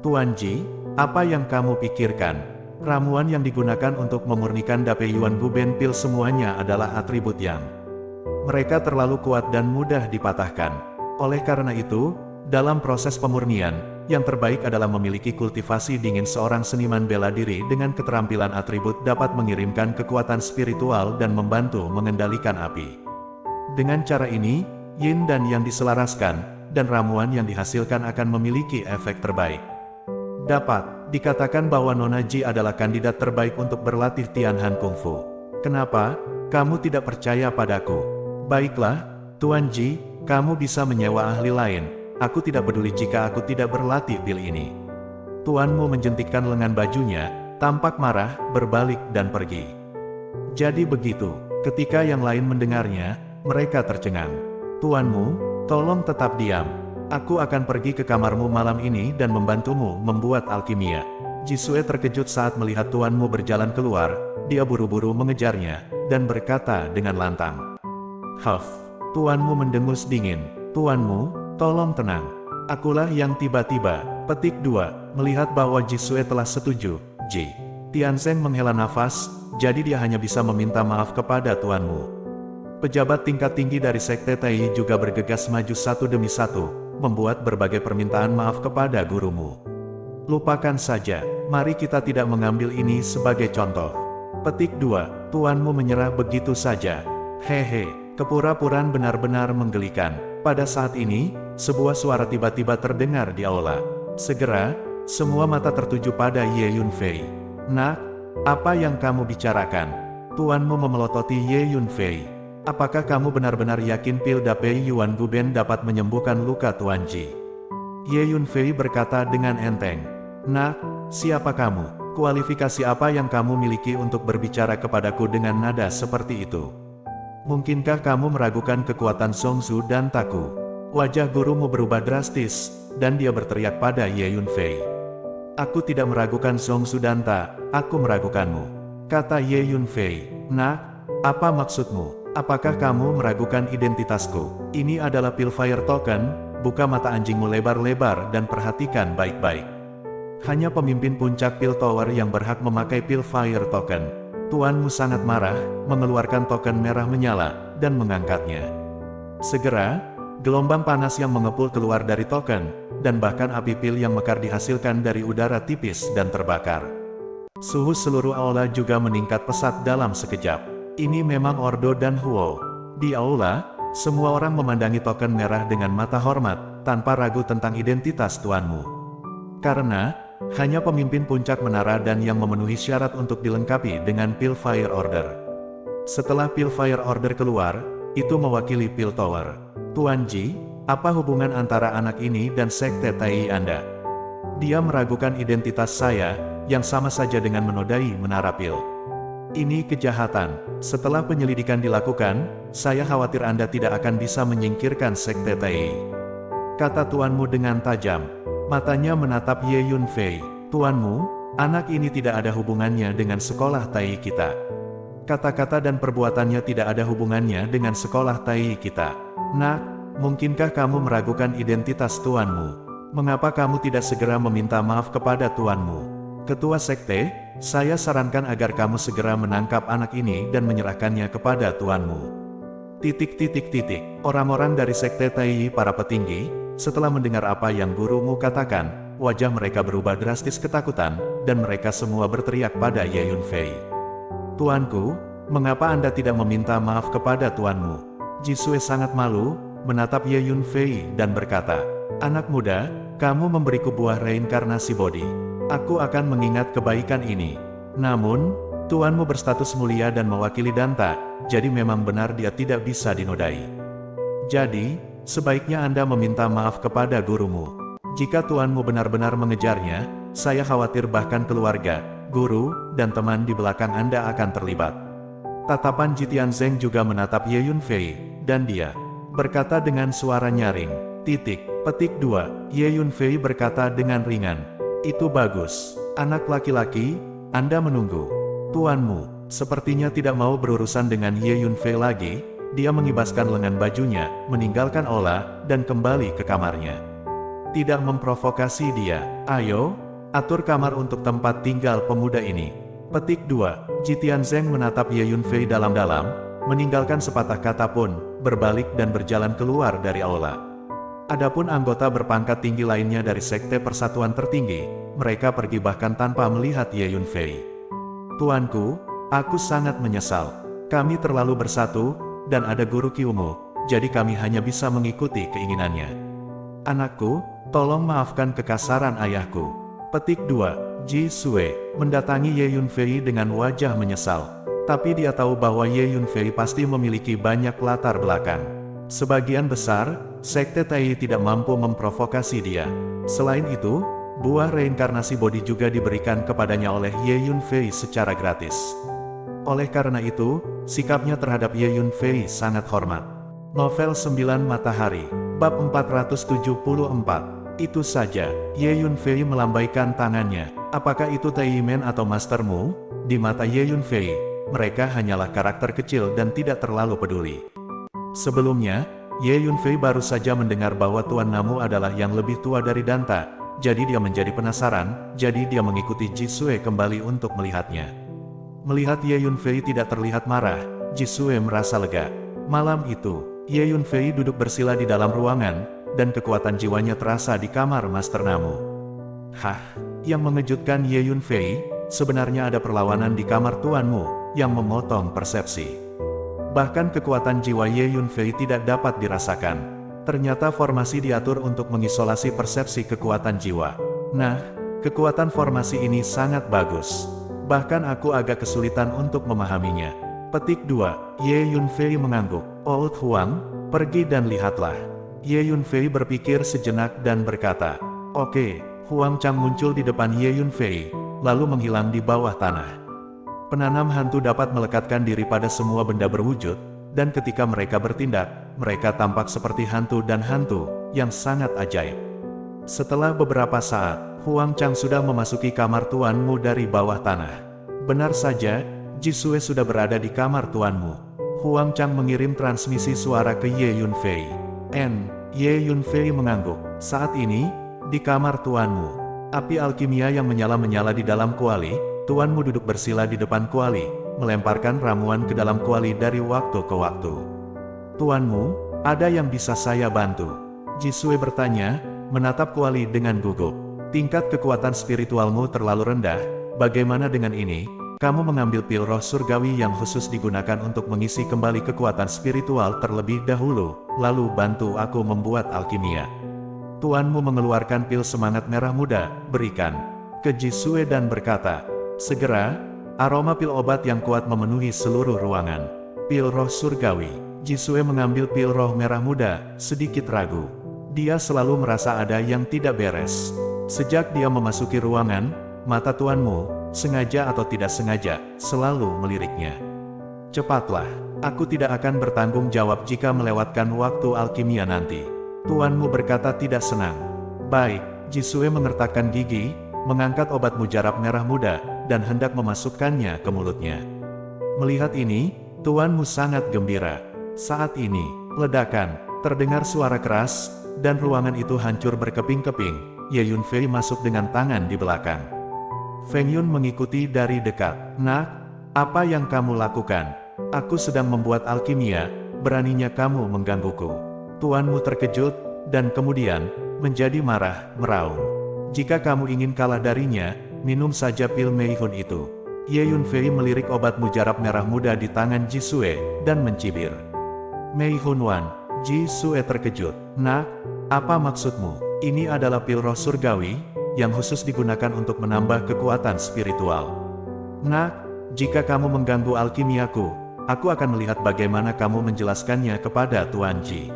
Tuan Ji, apa yang kamu pikirkan? Ramuan yang digunakan untuk memurnikan Dapeyuan Guben Pil semuanya adalah atribut yang mereka terlalu kuat dan mudah dipatahkan. Oleh karena itu, dalam proses pemurnian, yang terbaik adalah memiliki kultivasi dingin. Seorang seniman bela diri dengan keterampilan atribut dapat mengirimkan kekuatan spiritual dan membantu mengendalikan api. Dengan cara ini, yin dan yang diselaraskan, dan ramuan yang dihasilkan akan memiliki efek terbaik. Dapat dikatakan bahwa Nona Ji adalah kandidat terbaik untuk berlatih Tianhan Kungfu. Kenapa kamu tidak percaya padaku? Baiklah, Tuan Ji, kamu bisa menyewa ahli lain. Aku tidak peduli jika aku tidak berlatih pil ini. Tuanmu menjentikkan lengan bajunya, tampak marah, berbalik dan pergi. Jadi begitu, ketika yang lain mendengarnya, mereka tercengang. Tuanmu, tolong tetap diam. Aku akan pergi ke kamarmu malam ini dan membantumu membuat alkimia. Jisue terkejut saat melihat tuanmu berjalan keluar, dia buru-buru mengejarnya, dan berkata dengan lantang. Huff, tuanmu mendengus dingin. Tuanmu, tolong tenang. Akulah yang tiba-tiba. Petik 2, melihat bahwa Jisue telah setuju, Ji Tianzeng menghela nafas, jadi dia hanya bisa meminta maaf kepada tuanmu. Pejabat tingkat tinggi dari Sekte Tai juga bergegas maju satu demi satu, membuat berbagai permintaan maaf kepada gurumu. Lupakan saja, mari kita tidak mengambil ini sebagai contoh. Petik 2, tuanmu menyerah begitu saja. Hehe, kepura-puraan benar-benar menggelikan. Pada saat ini, sebuah suara tiba-tiba terdengar di aula. Segera, semua mata tertuju pada Ye Yunfei. Nak, apa yang kamu bicarakan? Tuanmu memelototi Ye Yunfei. Apakah kamu benar-benar yakin pil Dapei Yuan Guben dapat menyembuhkan luka Tuan Ji? Ye Yunfei berkata dengan enteng. Nak, siapa kamu? Kualifikasi apa yang kamu miliki untuk berbicara kepadaku dengan nada seperti itu? Mungkinkah kamu meragukan kekuatan Songzu dan Taku? Wajah gurumu berubah drastis, dan dia berteriak pada Ye Yunfei. Aku tidak meragukan Songzu dan Ta, aku meragukanmu. Kata Ye Yunfei. Nak, apa maksudmu? Apakah kamu meragukan identitasku? Ini adalah Pilfire Token, buka mata anjingmu lebar-lebar dan perhatikan baik-baik. Hanya pemimpin puncak Pil Tower yang berhak memakai Pilfire Token. Tuanmu sangat marah, mengeluarkan token merah menyala, dan mengangkatnya. Segera, gelombang panas yang mengepul keluar dari token, dan bahkan api pil yang mekar dihasilkan dari udara tipis dan terbakar. Suhu seluruh aula juga meningkat pesat dalam sekejap. Ini memang Ordo dan Huo. Di aula, semua orang memandangi token merah dengan mata hormat, tanpa ragu tentang identitas tuanmu. Karena, hanya pemimpin puncak menara dan yang memenuhi syarat untuk dilengkapi dengan Pilfire Order. Setelah Pilfire Order keluar, itu mewakili Pil Tower. Tuan Ji, apa hubungan antara anak ini dan Sekte Tai Anda? Dia meragukan identitas saya, yang sama saja dengan menodai menara Pil. Ini kejahatan. Setelah penyelidikan dilakukan, saya khawatir Anda tidak akan bisa menyingkirkan Sekte Tai. Kata tuanmu dengan tajam. Matanya menatap Ye Yunfei. Tuanmu, anak ini tidak ada hubungannya dengan sekolah Tai kita. Kata-kata dan perbuatannya tidak ada hubungannya dengan sekolah Tai kita. Nak, mungkinkah kamu meragukan identitas tuanmu? Mengapa kamu tidak segera meminta maaf kepada tuanmu? Ketua Sekte, saya sarankan agar kamu segera menangkap anak ini dan menyerahkannya kepada tuanmu. Orang-orang dari Sekte Tai para petinggi, setelah mendengar apa yang gurumu katakan, wajah mereka berubah drastis ketakutan, dan mereka semua berteriak pada Ye Yunfei. Tuanku, mengapa Anda tidak meminta maaf kepada tuanmu? Jisue sangat malu, menatap Ye Yunfei dan berkata, Anak muda, kamu memberiku buah reinkarnasi bodi. Aku akan mengingat kebaikan ini. Namun, tuanmu berstatus mulia dan mewakili Danta, jadi memang benar dia tidak bisa dinodai. Jadi, sebaiknya Anda meminta maaf kepada gurumu. Jika tuanmu benar-benar mengejarnya, saya khawatir bahkan keluarga, guru, dan teman di belakang Anda akan terlibat. Tatapan Ji Tianzeng juga menatap Ye Yunfei, dan dia berkata dengan suara nyaring. Petik 2, Ye Yunfei berkata dengan ringan. Itu bagus. Anak laki-laki, Anda menunggu. Tuanmu, sepertinya tidak mau berurusan dengan Ye Yunfei lagi. Dia mengibaskan lengan bajunya, meninggalkan aula, dan kembali ke kamarnya. Tidak memprovokasi dia. Ayo, atur kamar untuk tempat tinggal pemuda ini. Petik 2, Ji Tianzeng menatap Ye Yunfei dalam-dalam, meninggalkan sepatah kata pun, berbalik dan berjalan keluar dari aula. Adapun anggota berpangkat tinggi lainnya dari Sekte Persatuan Tertinggi, mereka pergi bahkan tanpa melihat Ye Yunfei. Tuanku, aku sangat menyesal. Kami terlalu bersatu, dan ada guru Kyumu, jadi kami hanya bisa mengikuti keinginannya. Anakku, tolong maafkan kekasaran ayahku. Petik 2, Ji Sue mendatangi Ye Yunfei dengan wajah menyesal. Tapi dia tahu bahwa Ye Yunfei pasti memiliki banyak latar belakang. Sebagian besar, Sekte Tai tidak mampu memprovokasi dia. Selain itu, buah reinkarnasi bodi juga diberikan kepadanya oleh Ye Yunfei secara gratis. Oleh karena itu, sikapnya terhadap Ye Yunfei sangat hormat. Novel 9 Matahari, Bab 474. Itu saja, Ye Yunfei melambaikan tangannya. Apakah itu Taimen atau mastermu? Di mata Ye Yunfei, mereka hanyalah karakter kecil dan tidak terlalu peduli. Sebelumnya, Ye Yunfei baru saja mendengar bahwa Tuan Namu adalah yang lebih tua dari Danta, jadi dia menjadi penasaran, jadi dia mengikuti Jisue kembali untuk melihatnya. Melihat Ye Yunfei tidak terlihat marah, Jisue merasa lega. Malam itu, Ye Yunfei duduk bersila di dalam ruangan, dan kekuatan jiwanya terasa di kamar Master Namu. Hah, yang mengejutkan Ye Yunfei, sebenarnya ada perlawanan di kamar tuanmu, yang memotong persepsi. Bahkan kekuatan jiwa Ye Yunfei tidak dapat dirasakan. Ternyata formasi diatur untuk mengisolasi persepsi kekuatan jiwa. Nah, kekuatan formasi ini sangat bagus. Bahkan aku agak kesulitan untuk memahaminya. Petik 2, Ye Yunfei mengangguk. Old Huang, pergi dan lihatlah. Ye Yunfei berpikir sejenak dan berkata, "Oke." Huang Chang muncul di depan Ye Yunfei, lalu menghilang di bawah tanah. Penanam hantu dapat melekatkan diri pada semua benda berwujud, dan ketika mereka bertindak, mereka tampak seperti hantu dan hantu, yang sangat ajaib. Setelah beberapa saat, Huang Chang sudah memasuki kamar tuanmu dari bawah tanah. Benar saja, Jisue sudah berada di kamar tuanmu. Huang Chang mengirim transmisi suara ke Ye Yunfei. Ye Yunfei mengangguk. Saat ini, di kamar tuanmu, api alkimia yang menyala-menyala di dalam kuali, tuanmu duduk bersila di depan kuali, melemparkan ramuan ke dalam kuali dari waktu ke waktu. Tuanmu, ada yang bisa saya bantu? Jisue bertanya, menatap kuali dengan gugup. Tingkat kekuatan spiritualmu terlalu rendah, bagaimana dengan ini? Kamu mengambil pil roh surgawi yang khusus digunakan untuk mengisi kembali kekuatan spiritual terlebih dahulu, lalu bantu aku membuat alkimia. Tuanmu mengeluarkan pil semangat merah muda, berikan ke Jisue dan berkata, segera, aroma pil obat yang kuat memenuhi seluruh ruangan. Pil roh surgawi. Jisue mengambil pil roh merah muda, sedikit ragu. Dia selalu merasa ada yang tidak beres. Sejak dia memasuki ruangan, mata tuanmu, sengaja atau tidak sengaja, selalu meliriknya. Cepatlah, aku tidak akan bertanggung jawab jika melewatkan waktu alkimia nanti. Tuanmu berkata tidak senang. Baik, Jisue mengertakkan gigi, mengangkat obat mujarab merah muda, dan hendak memasukkannya ke mulutnya. Melihat ini, tuanmu sangat gembira. Saat ini, ledakan, terdengar suara keras, dan ruangan itu hancur berkeping-keping. Ye Yunfei masuk dengan tangan di belakang. Feng Yun mengikuti dari dekat. Nak, apa yang kamu lakukan? Aku sedang membuat alkimia, beraninya kamu menggangguku. Tuanmu terkejut, dan kemudian, menjadi marah, meraung. Jika kamu ingin kalah darinya, minum saja pil Meihun itu. Ye Yunfei melirik obat mujarab merah muda di tangan Jisue, dan mencibir. Meihun Wan, Jisue terkejut. Nak, apa maksudmu? Ini adalah pil roh surgawi, yang khusus digunakan untuk menambah kekuatan spiritual. Nak, jika kamu mengganggu alkimiaku, aku akan melihat bagaimana kamu menjelaskannya kepada Tuan Ji.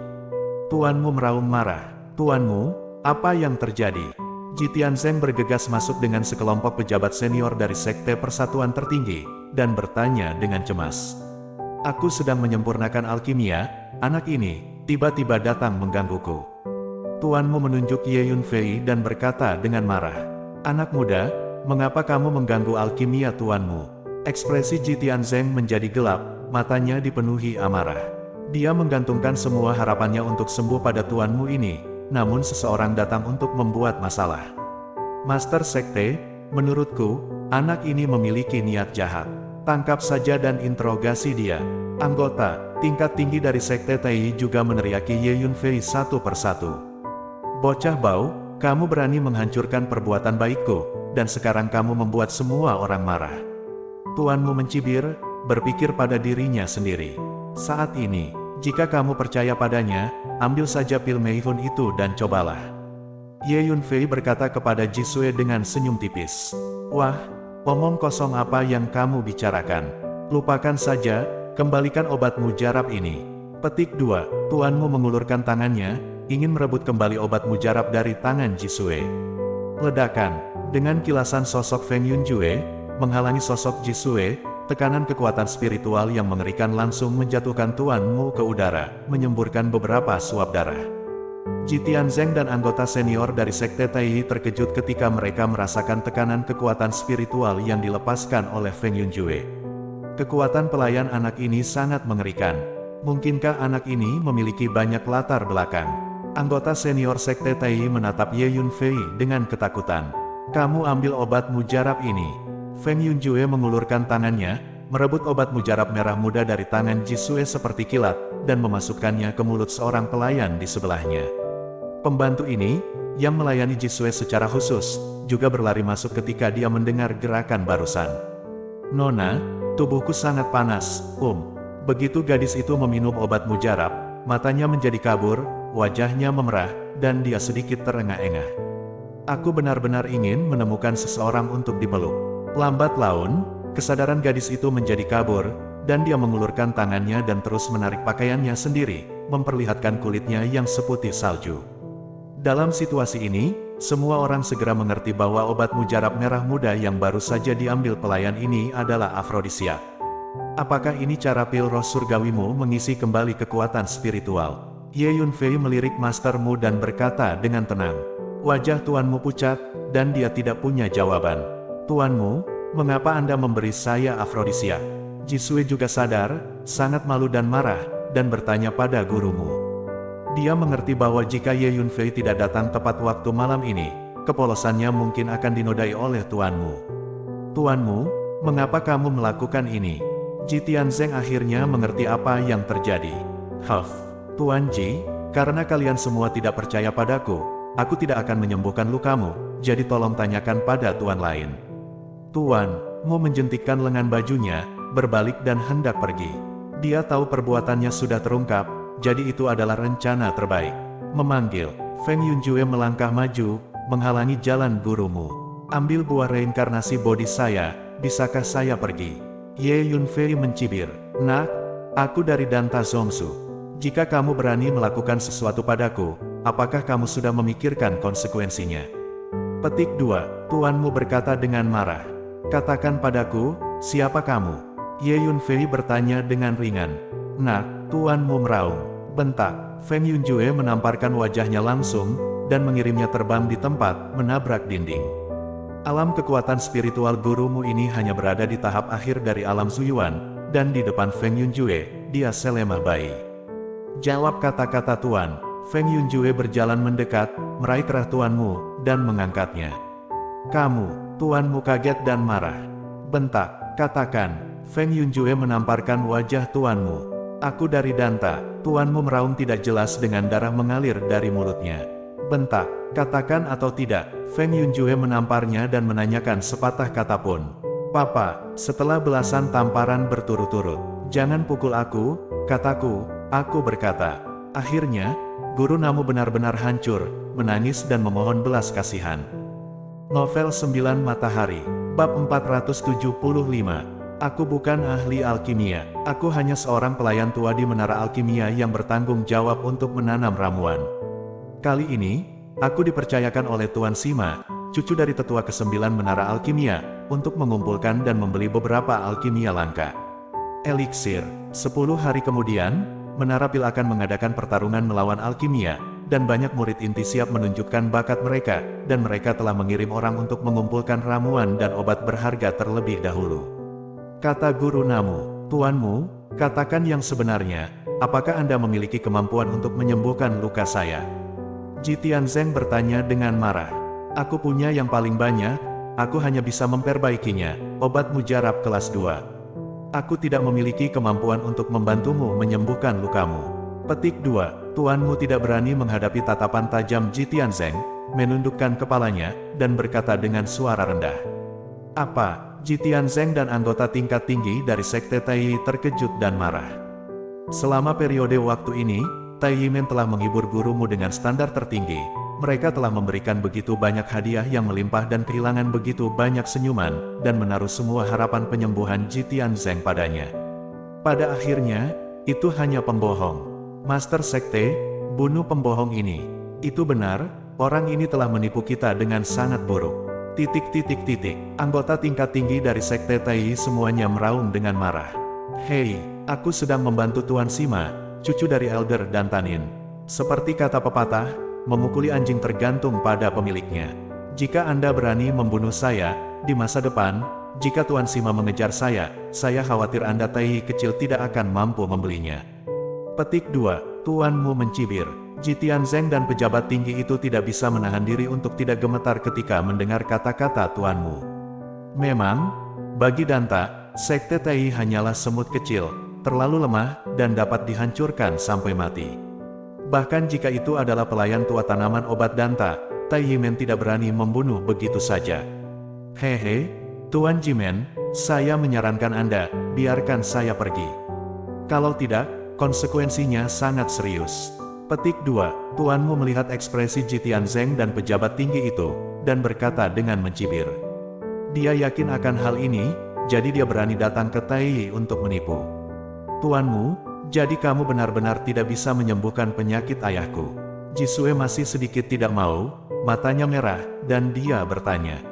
Tuanmu meraung marah. Tuanmu, apa yang terjadi? Ji Tianzeng bergegas masuk dengan sekelompok pejabat senior dari Sekte Persatuan Tertinggi, dan bertanya dengan cemas. Aku sedang menyempurnakan alkimia, anak ini, tiba-tiba datang menggangguku. Tuanmu menunjuk Ye Yunfei dan berkata dengan marah. Anak muda, mengapa kamu mengganggu alkimia tuanmu? Ekspresi Ji Tianzeng menjadi gelap, matanya dipenuhi amarah. Dia menggantungkan semua harapannya untuk sembuh pada tuanmu ini, namun seseorang datang untuk membuat masalah. Master Sekte, menurutku, anak ini memiliki niat jahat. Tangkap saja dan interogasi dia. Anggota tingkat tinggi dari Sekte Tai juga meneriaki Ye Yunfei satu persatu. Bocah bau, kamu berani menghancurkan perbuatan baikku, dan sekarang kamu membuat semua orang marah. Tuanmu mencibir, berpikir pada dirinya sendiri. Saat ini, jika kamu percaya padanya, ambil saja pil Meihun itu dan cobalah. Ye Yunfei berkata kepada Jisue dengan senyum tipis. Wah, omong kosong apa yang kamu bicarakan? Lupakan saja, kembalikan obat mujarab ini. Petik 2, tuanmu mengulurkan tangannya, ingin merebut kembali obat mujarab dari tangan Jisue. Ledakan, dengan kilasan sosok Feng Yunjue, menghalangi sosok Jisue, tekanan kekuatan spiritual yang mengerikan langsung menjatuhkan tuanmu ke udara, menyemburkan beberapa suap darah. Jitian Zeng dan anggota senior dari Sekte Taiyi terkejut ketika mereka merasakan tekanan kekuatan spiritual yang dilepaskan oleh Feng Yunjue. Kekuatan pelayan anak ini sangat mengerikan. Mungkinkah anak ini memiliki banyak latar belakang? Anggota senior Sekte Taiyi menatap Ye Yunfei dengan ketakutan. Kamu ambil obat mujarab ini. Feng Yunjue mengulurkan tangannya, merebut obat mujarab merah muda dari tangan Jisue seperti kilat, dan memasukkannya ke mulut seorang pelayan di sebelahnya. Pembantu ini, yang melayani Jisue secara khusus, juga berlari masuk ketika dia mendengar gerakan barusan. Nona, tubuhku sangat panas, Begitu gadis itu meminum obat mujarab, matanya menjadi kabur, wajahnya memerah, dan dia sedikit terengah-engah. Aku benar-benar ingin menemukan seseorang untuk dipeluk. Lambat laun, kesadaran gadis itu menjadi kabur, dan dia mengulurkan tangannya dan terus menarik pakaiannya sendiri, memperlihatkan kulitnya yang seputih salju. Dalam situasi ini, semua orang segera mengerti bahwa obat mujarab merah muda yang baru saja diambil pelayan ini adalah afrodisiak. Apakah ini cara pil roh surgawimu mengisi kembali kekuatan spiritual? Ye Yunfei melirik mastermu dan berkata dengan tenang. Wajah tuanmu pucat, dan dia tidak punya jawaban. Tuanmu, mengapa Anda memberi saya afrodisiak? Jisue juga sadar, sangat malu dan marah, dan bertanya pada gurumu. Dia mengerti bahwa jika Ye Yunfei tidak datang tepat waktu malam ini, kepolosannya mungkin akan dinodai oleh tuanmu. Tuanmu, mengapa kamu melakukan ini? Jitian Zeng akhirnya mengerti apa yang terjadi. Tuan Ji, karena kalian semua tidak percaya padaku, aku tidak akan menyembuhkan lukamu, jadi tolong tanyakan pada tuan lain. Tuan, Mu menjentikkan lengan bajunya, berbalik dan hendak pergi. Dia tahu perbuatannya sudah terungkap, jadi itu adalah rencana terbaik. Memanggil, Feng Yunjue melangkah maju, menghalangi jalan gurumu. Ambil buah reinkarnasi bodi saya, bisakah saya pergi? Ye Yunfei mencibir. Nak, aku dari Danta Zongsu. Jika kamu berani melakukan sesuatu padaku, apakah kamu sudah memikirkan konsekuensinya? Petik 2. Tuanmu berkata dengan marah. Katakan padaku, siapa kamu? Ye Yunfei bertanya dengan ringan. Nak, tuanmu meraung. Bentak, Feng Yunjue menamparkan wajahnya langsung, dan mengirimnya terbang di tempat, menabrak dinding. Alam kekuatan spiritual gurumu ini hanya berada di tahap akhir dari alam Zuyuan, dan di depan Feng Yunjue, dia selemah bayi. Jawab kata-kata tuan. Feng Yunjue berjalan mendekat, meraih kerah tuanmu, dan mengangkatnya. Kamu, tuanmu kaget dan marah. Bentak, katakan. Feng Yunjue menamparkan wajah tuanmu. Aku dari Danta, tuanmu meraung tidak jelas dengan darah mengalir dari mulutnya. Bentak, katakan atau tidak. Feng Yunjue menamparnya dan menanyakan sepatah kata pun. Papa, setelah belasan tamparan berturut-turut, jangan pukul aku, kataku, aku berkata. Akhirnya, guru Namu benar-benar hancur, menangis dan memohon belas kasihan. Novel 9 Matahari, Bab 475. Aku bukan ahli alkimia, aku hanya seorang pelayan tua di menara alkimia yang bertanggung jawab untuk menanam ramuan. Kali ini, aku dipercayakan oleh Tuan Sima, cucu dari tetua ke-9 menara alkimia, untuk mengumpulkan dan membeli beberapa alkimia langka. Eliksir. 10 hari kemudian, Menara Pil akan mengadakan pertarungan melawan alkimia, dan banyak murid inti siap menunjukkan bakat mereka, dan mereka telah mengirim orang untuk mengumpulkan ramuan dan obat berharga terlebih dahulu. Kata guru Namu, tuanmu, katakan yang sebenarnya, apakah Anda memiliki kemampuan untuk menyembuhkan luka saya? Jitian Zeng bertanya dengan marah. Aku punya yang paling banyak, aku hanya bisa memperbaikinya, obat mujarab kelas 2. Aku tidak memiliki kemampuan untuk membantumu menyembuhkan lukamu. Petik 2. Tuanmu tidak berani menghadapi tatapan tajam Jitian Zeng, menundukkan kepalanya, dan berkata dengan suara rendah. Apa? Jitian Zeng dan anggota tingkat tinggi dari Sekte Taiyi terkejut dan marah. Selama periode waktu ini, Taiyimen telah menghibur gurumu dengan standar tertinggi. Mereka telah memberikan begitu banyak hadiah yang melimpah dan kehilangan begitu banyak senyuman, dan menaruh semua harapan penyembuhan Jitian Zeng padanya. Pada akhirnya, itu hanya pembohong. Master Sekte, bunuh pembohong ini. Itu benar, orang ini telah menipu kita dengan sangat buruk. Anggota tingkat tinggi dari Sekte Taiyi semuanya meraung dengan marah. Hei, aku sedang membantu Tuan Sima, cucu dari Elder Dantanin. Seperti kata pepatah, memukuli anjing tergantung pada pemiliknya. Jika Anda berani membunuh saya, di masa depan, jika Tuan Sima mengejar saya khawatir Anda Tai kecil tidak akan mampu membelinya. Petik 2. Tuanmu mencibir. Ji Tianzeng dan pejabat tinggi itu tidak bisa menahan diri untuk tidak gemetar ketika mendengar kata-kata tuanmu. Memang, bagi Danta, Sekte Tai hanyalah semut kecil, terlalu lemah, dan dapat dihancurkan sampai mati. Bahkan jika itu adalah pelayan tua tanaman obat Danta, Tai Yimen tidak berani membunuh begitu saja. Hehe, Tuan Jimen, saya menyarankan Anda, biarkan saya pergi. Kalau tidak, konsekuensinya sangat serius. Petik 2. Tuanmu melihat ekspresi Ji Tianzeng dan pejabat tinggi itu, dan berkata dengan mencibir. Dia yakin akan hal ini, jadi dia berani datang ke Tai untuk menipu. Tuanmu, jadi kamu benar-benar tidak bisa menyembuhkan penyakit ayahku. Jisue masih sedikit tidak mau, matanya merah, dan dia bertanya.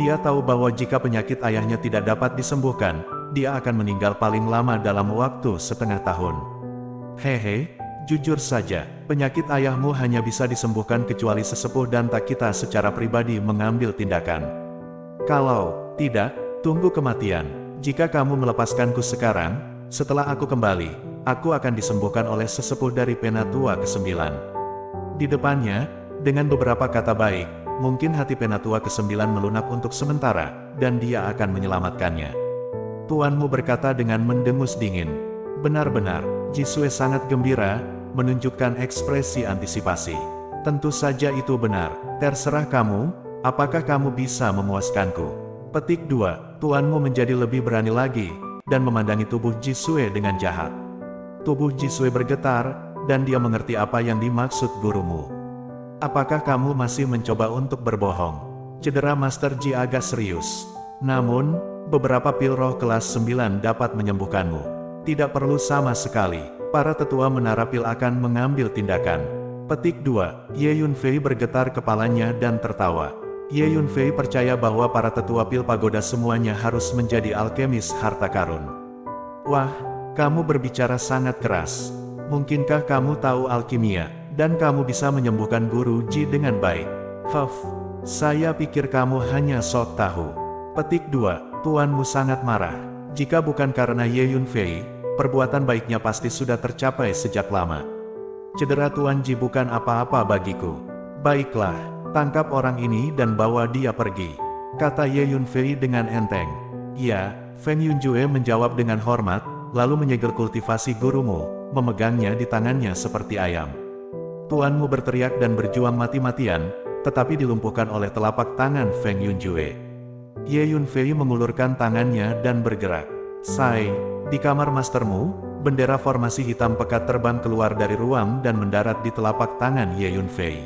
Dia tahu bahwa jika penyakit ayahnya tidak dapat disembuhkan, dia akan meninggal paling lama dalam waktu setengah tahun. Hehe, jujur saja, penyakit ayahmu hanya bisa disembuhkan kecuali sesepuh dan tak kita secara pribadi mengambil tindakan. Kalau tidak, tunggu kematian. Jika kamu melepaskanku sekarang, setelah aku kembali, aku akan disembuhkan oleh sesepuh dari Penatua ke-9. Di depannya, dengan beberapa kata baik, mungkin hati Penatua ke-9 melunak untuk sementara, dan dia akan menyelamatkannya. Tuanmu berkata dengan mendengus dingin. Benar-benar, Jisue sangat gembira, menunjukkan ekspresi antisipasi. Tentu saja itu benar, terserah kamu, apakah kamu bisa memuaskanku? Petik 2. Tuanmu menjadi lebih berani lagi, dan memandangi tubuh Jisue dengan jahat. Tubuh Jisue bergetar, dan dia mengerti apa yang dimaksud gurumu. Apakah kamu masih mencoba untuk berbohong? Cedera Master Ji agak serius. Namun, beberapa pil roh kelas 9 dapat menyembuhkanmu. Tidak perlu sama sekali, para tetua menara pil akan mengambil tindakan. Petik 2. Ye Yunfei bergetar kepalanya dan tertawa. Ye Yunfei percaya bahwa para tetua pil pagoda semuanya harus menjadi alkemis harta karun. Wah, kamu berbicara sangat keras. Mungkinkah kamu tahu alkimia, dan kamu bisa menyembuhkan guru Ji dengan baik? Saya pikir kamu hanya sok tahu. Petik 2. Tuanmu sangat marah. Jika bukan karena Ye Yunfei, perbuatan baiknya pasti sudah tercapai sejak lama. Cedera Tuan Ji bukan apa-apa bagiku. Baiklah, tangkap orang ini dan bawa dia pergi, kata Ye Yunfei dengan enteng. Ya, Feng Yunjue menjawab dengan hormat, lalu menyegel kultivasi gurumu, memegangnya di tangannya seperti ayam. Tuanmu berteriak dan berjuang mati-matian, tetapi dilumpuhkan oleh telapak tangan Feng Yunjue. Ye Yunfei mengulurkan tangannya dan bergerak. Sai, di kamar mastermu, bendera formasi hitam pekat terbang keluar dari ruang dan mendarat di telapak tangan Ye Yunfei.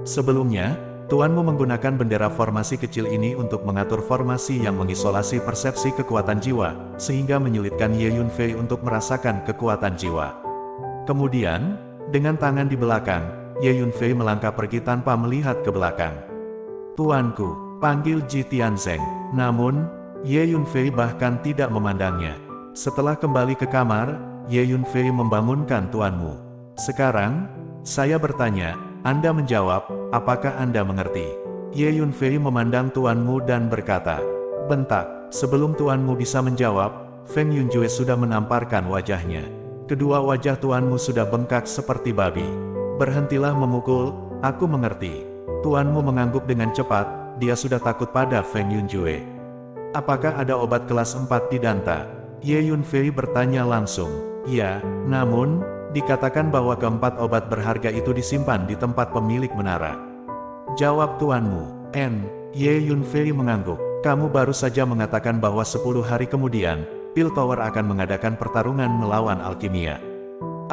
Sebelumnya, tuanmu menggunakan bendera formasi kecil ini untuk mengatur formasi yang mengisolasi persepsi kekuatan jiwa, sehingga menyulitkan Ye Yunfei untuk merasakan kekuatan jiwa. Kemudian, dengan tangan di belakang, Ye Yunfei melangkah pergi tanpa melihat ke belakang. Tuanku, panggil Ji Tianzeng. Namun, Ye Yunfei bahkan tidak memandangnya. Setelah kembali ke kamar, Ye Yunfei membangunkan tuanmu. Sekarang, saya bertanya, Anda menjawab, apakah Anda mengerti? Ye Yunfei memandang tuanmu dan berkata, bentak. Sebelum tuanmu bisa menjawab, Feng Yunjue sudah menamparkan wajahnya. Kedua wajah tuanmu sudah bengkak seperti babi. Berhentilah memukul, aku mengerti. Tuanmu mengangguk dengan cepat, dia sudah takut pada Feng Yunjue. Apakah ada obat kelas 4 di Danta? Ye Yunfei bertanya langsung. Ya, namun, dikatakan bahwa keempat obat berharga itu disimpan di tempat pemilik menara. Jawab tuanmu. Ye Yunfei mengangguk. Kamu baru saja mengatakan bahwa 10 hari kemudian, Pil Tower akan mengadakan pertarungan melawan alkimia.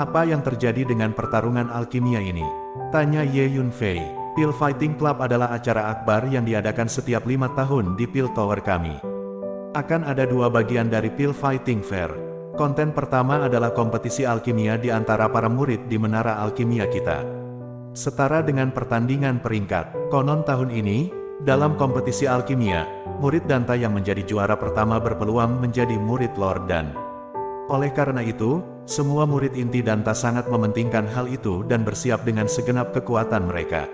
Apa yang terjadi dengan pertarungan alkimia ini? Tanya Ye Yunfei. Pil Fighting Club adalah acara akbar yang diadakan setiap 5 tahun di Pil Tower kami. Akan ada 2 bagian dari Pil Fighting Fair. Konten pertama adalah kompetisi alkimia di antara para murid di menara alkimia kita. Setara dengan pertandingan peringkat. Konon tahun ini, dalam kompetisi alkimia, murid Danta yang menjadi juara pertama berpeluang menjadi murid Lord Dan. Oleh karena itu, Semua murid inti Danta sangat mementingkan hal itu dan bersiap dengan segenap kekuatan mereka.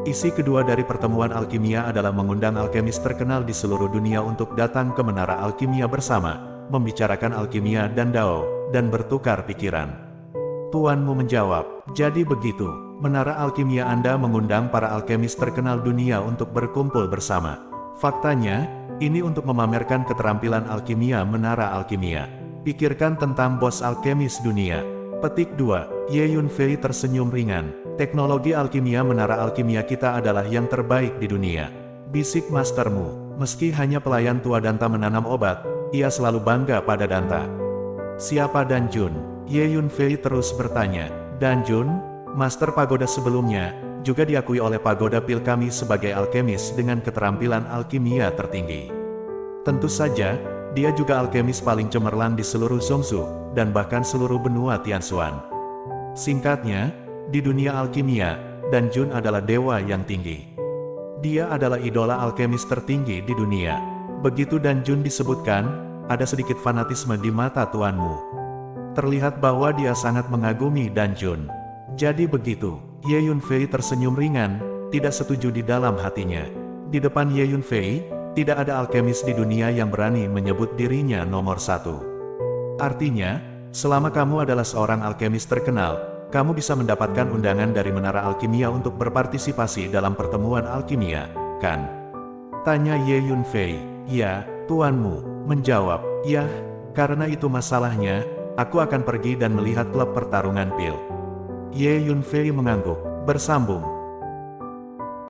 Isi kedua dari pertemuan alkimia adalah mengundang alkemis terkenal di seluruh dunia untuk datang ke menara alkimia bersama, membicarakan alkimia dan Dao, dan bertukar pikiran. Tuanmu menjawab, jadi begitu, menara alkimia Anda mengundang para alkemis terkenal dunia untuk berkumpul bersama. Faktanya, ini untuk memamerkan keterampilan alkimia menara alkimia. Pikirkan tentang bos alkemis dunia. Petik 2, Ye Yunfei tersenyum ringan. Teknologi alkimia menara alkimia kita adalah yang terbaik di dunia. Bisik mastermu, meski hanya pelayan tua Danta menanam obat, ia selalu bangga pada Danta. Siapa Dan Jun? Ye Yunfei terus bertanya. Dan Jun, master pagoda sebelumnya, juga diakui oleh pagoda pil kami sebagai alkemis dengan keterampilan alkimia tertinggi. Tentu saja, dia juga alkemis paling cemerlang di seluruh Zhongzhou, dan bahkan seluruh benua Tianshuan. Singkatnya, di dunia alkimia, Dan Jun adalah dewa yang tinggi. Dia adalah idola alkemis tertinggi di dunia. Begitu Dan Jun disebutkan, ada sedikit fanatisme di mata tuanmu. Terlihat bahwa dia sangat mengagumi Dan Jun. Jadi begitu, Ye Yunfei tersenyum ringan, tidak setuju di dalam hatinya. Di depan Ye Yunfei, tidak ada alkemis di dunia yang berani menyebut dirinya nomor satu. Artinya, selama kamu adalah seorang alkemis terkenal, kamu bisa mendapatkan undangan dari menara alkimia untuk berpartisipasi dalam pertemuan alkimia, kan? Tanya Ye Yunfei. Ya, tuanmu, menjawab. Ya, karena itu masalahnya, aku akan pergi dan melihat klub pertarungan pil. Ye Yunfei mengangguk, bersambung.